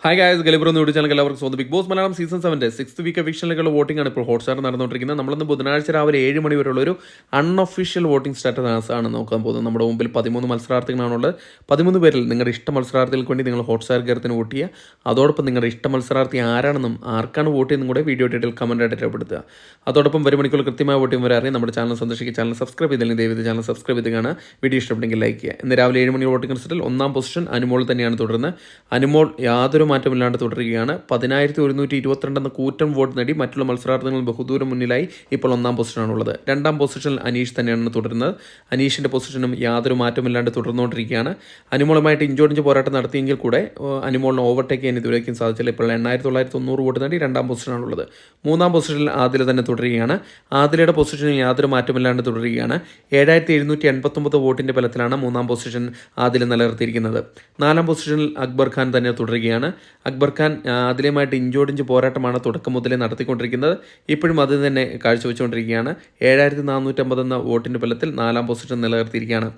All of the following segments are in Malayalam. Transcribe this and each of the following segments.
ഹായ് ഗായ്സ്, ഗലിബ്രോ എന്ന് ചാനൽ എല്ലാവർക്കും സ്വന്തം Big Boss Malayalam season 7 6th week എവിക്ഷനിലേക്കുള്ള വോട്ടിംഗ് ആണ് ഇപ്പോൾ ഹോട്ട്സ്റ്റാർ നടന്നുകൊണ്ടിരിക്കുന്നത്. നമ്മളിന്ന് ബുധനാഴ്ച രാവിലെ 7 മണി വരെയുള്ള ഒരു അൺഒഫീഷ്യൽ വോട്ടിംഗ് സ്റ്റാറ്റസ് ആണ് നോക്കാൻ പോകുന്നത്. നമ്മുടെ മുമ്പിൽ 13 മത്സരാർത്ഥികളാണുള്ളത്. 13 പേരിൽ നിങ്ങളുടെ ഇഷ്ട മത്സരാർത്ഥികൾക്ക് വേണ്ടി നിങ്ങൾ ഹോട്ട്സ്റ്റാർ കയറത്തിന് വോട്ട് ചെയ്യുക. അതോടൊപ്പം നിങ്ങളുടെ ഇഷ്ട മത്സരാർത്ഥി ആരാണെന്നും ആർക്കാണ് വോട്ട് ചെയ്യുന്നതും കൂടെ വീഡിയോ ഡീറ്റെയിൽ കമൻറ്റായിട്ട് രേഖപ്പെടുത്തുക. അതോടൊപ്പം വരും മണിക്കൂർ കൃത്യമായ വോട്ടിംഗ് വരാറിയും നമ്മുടെ ചാനൽ സന്ദർശിക്കുക. ചാനൽ സബ്സ്ക്രൈബ് ചെയ്തില്ലെങ്കിൽ ദയവായി ചാനൽ സബ്സ്ക്രൈബ് ചെയ്താണ്. വീഡിയോ ഇഷ്ടപ്പെട്ടെങ്കിൽ ലൈക്ക് ചെയ്യുക. ഇന്ന് രാവിലെ 7 മണി വോട്ടിംഗ് റിസൾട്ടിൽ 1ാം പൊസിഷൻ അനുമോൾ തന്നെയാണ് തുടരുന്നത്. അനുമോൾ യാതൊരു മാറ്റമില്ലാണ്ട് തുടരുകയാണ്. 10,122 എന്ന കൂറ്റൻ വോട്ട് നേടി മറ്റുള്ള മത്സരാർത്ഥികൾ ബഹുദൂരം മുന്നിലായി ഇപ്പോൾ 1ാം പൊസിഷനാണുള്ളത്. 2ാം പൊസിഷനിൽ അനീഷ് തന്നെയാണ് തുടരുന്നത്. അനീഷിൻ്റെ പൊസിഷനും യാതൊരു മാറ്റമില്ലാണ്ട് തുടർന്നുകൊണ്ടിരിക്കുകയാണ്. അനുമോളുമായിട്ട് ഇഞ്ചോടിഞ്ച് പോരാട്ടം നടത്തിയെങ്കിൽ കൂടെ അനുമോളിനെ ഓവർടേക്ക് ചെയ്യാൻ ഇതുവരേക്കും സാധിച്ചില്ല. ഇപ്പോൾ 8,990 വോട്ട് നേടി 2ാം പൊസിഷനാണുള്ളത്. 3ാം പൊസിഷനിൽ ആദില തന്നെ തുടരുകയാണ്. ആദിലയുടെ പൊസിഷനും യാതൊരു മാറ്റമില്ലാണ്ട് തുടരുകയാണ്. 7,789 വോട്ടിൻ്റെ ബലത്തിലാണ് 3ാം പൊസിഷൻ ആദില നിലനിർത്തിയിരിക്കുന്നത്. 4ാം പൊസിഷനിൽ അക്ബർ ഖാൻ തന്നെ തുടരുകയാണ്. അക്ബർ ഖാൻ അതിലുമായിട്ട് ഇഞ്ചോടിഞ്ച് പോരാട്ടമാണ് തുടക്കം മുതലേ നടത്തിക്കൊണ്ടിരിക്കുന്നത്. ഇപ്പോഴും അത് തന്നെ കാഴ്ചവെച്ചുകൊണ്ടിരിക്കുകയാണ്. 7,450 എന്ന വോട്ടിൻ്റെ ബലത്തിൽ 4ാം പൊസിഷൻ നിലനിർത്തിയിരിക്കുകയാണ്.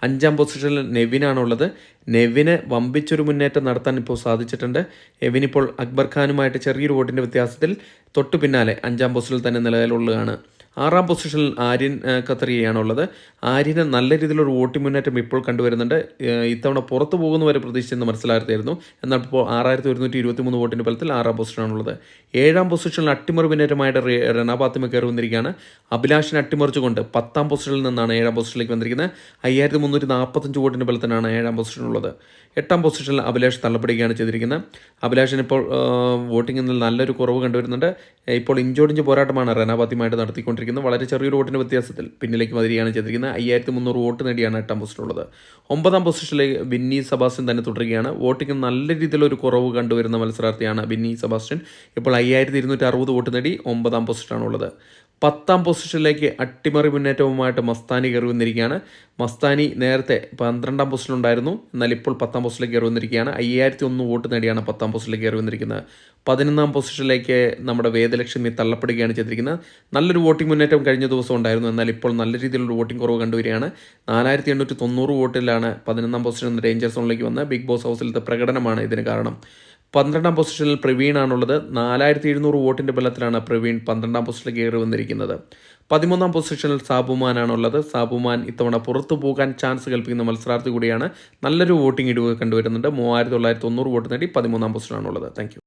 5ാം പൊസിഷനിൽ നെവിനാണുള്ളത്. നെവിന് വമ്പിച്ചൊരു മുന്നേറ്റം നടത്താൻ ഇപ്പോൾ സാധിച്ചിട്ടുണ്ട്. നെവിനിപ്പോൾ അക്ബർ ഖാനുമായിട്ട് ചെറിയൊരു വോട്ടിൻ്റെ വ്യത്യാസത്തിൽ തൊട്ടു പിന്നാലെ 5ാം പൊസിഷനിൽ തന്നെ നിലവിലുള്ളതാണ്. 6ാം പൊസിഷനിൽ ആര്യൻ ഖത്തറിയാണുള്ളത്. ആര്യന് നല്ല രീതിയിലൊരു വോട്ടിംഗ് മുന്നേറ്റം ഇപ്പോൾ കണ്ടുവരുന്നുണ്ട്. ഇത്തവണ പുറത്തു പോകുന്നവരെ പ്രതീക്ഷിച്ചെന്ന് മനസ്സിലാക്കിയായിരുന്നു. എന്നാൽ ഇപ്പോൾ 6,123 വോട്ടിൻ്റെ ബലത്തിൽ 6ാം പൊസിഷനാണുള്ളത്. 7ാം പൊസിഷനിൽ അട്ടിമറി മുന്നേറ്റമായിട്ട് റെന ഫാത്തിമ കയറി വന്നിരിക്കുകയാണ്. അഭിലാഷിനെ അട്ടിമറിച്ചുകൊണ്ട് 10ാം പൊസിഷനിൽ നിന്നാണ് 7ാം പൊസിഷനിലേക്ക് വന്നിരിക്കുന്നത്. 5,345 വോട്ടിൻ്റെ ബലത്തിനാണ് 7ാം പൊസിഷനുള്ളത്. 8ാം പൊസിഷനിൽ അഭിലാഷ് തള്ളപ്പെടുകയാണ് ചെയ്തിരിക്കുന്നത്. അഭിലാഷിന് ഇപ്പോൾ വോട്ടിങ്ങിൽ നല്ലൊരു കുറവ് കണ്ടുവരുന്നുണ്ട്. ഇപ്പോൾ ഇഞ്ചോടിഞ്ച് പോരാട്ടമാണ് റെന ഫാത്തിമയായിട്ട് നടത്തിക്കൊണ്ടിരിക്കുന്നത്. വളരെ ചെറിയൊരു വോട്ടിൻ്റെ വ്യത്യാസത്തിൽ പിന്നിലേക്ക് വരികയാണ് ചെയ്തിരിക്കുന്നത്. 5,300 വോട്ട് നേടിയാണ് 8ാം പൊസിഷനുള്ളത്. 9ാം പൊസിഷനിലേക്ക് ബിന്നി സെബാസ്റ്റ്യൻ തന്നെ തുടരുകയാണ്. വോട്ടിംഗ് നല്ല രീതിയിലൊരു കുറവ് കണ്ടുവരുന്ന മത്സരാർത്ഥിയാണ് ബിന്നി സെബാസ്റ്റ്യൻ. ഇപ്പോൾ 5,260 വോട്ട് നേടി 9ാം പൊസിഷനാണുള്ളത്. 10ാം പൊസിഷനിലേക്ക് അട്ടിമറി മുന്നേറ്റവുമായിട്ട് മസ്താനി കയറി വന്നിരിക്കുകയാണ്. മസ്താനി നേരത്തെ 12ാം പൊസിഷനിലുണ്ടായിരുന്നു. എന്നാൽ ഇപ്പോൾ 10ാം പൊസിഷനിലേക്ക് കയറി വന്നിരിക്കുകയാണ്. 5,001 വോട്ട് നേടിയാണ് 10ാം പൊസിഷനിലേക്ക് കയറി വന്നിരിക്കുന്നത്. 11ാം പൊസിഷനിലേക്ക് നമ്മുടെ വേദലക്ഷ്മി തള്ളപ്പെടുകയാണ് ചെയ്തിരിക്കുന്നത്. നല്ലൊരു വോട്ടിംഗ് മുന്നേറ്റം കഴിഞ്ഞ ദിവസം ഉണ്ടായിരുന്നു. എന്നാൽ ഇപ്പോൾ നല്ല രീതിയിലുള്ള വോട്ടിംഗ് കുറവ് കണ്ടുവരികയാണ്. 4,890 വോട്ടിലാണ് 11ാം പൊസിഷൻ ഡേഞ്ചർ സോണിലേക്ക് വന്ന് ബിഗ് ബോസ് ഹൗസിലത്തെ പ്രകടനമാണ് ഇതിന് കാരണം. 12ാം പൊസിഷനിൽ പ്രവീണാണുള്ളത്. 4,700 വോട്ടിൻ്റെ ബലത്തിലാണ് പ്രവീൺ 12ാം പൊസിഷനിലേക്ക് കയറി വന്നിരിക്കുന്നത്. 13ാം പൊസിഷനിൽ സാബുമാനാണുള്ളത്. സാബുമാൻ ഇത്തവണ പുറത്തു പോകാൻ ചാൻസ് കൽപ്പിക്കുന്ന മത്സരാർത്ഥി കൂടിയാണ്. നല്ലൊരു വോട്ടിംഗ് ഇടിവ് കണ്ടുവരുന്നുണ്ട്. 3,990 വോട്ട് നേടി 13ാം പൊസിഷനാണുള്ളത്. Thank you.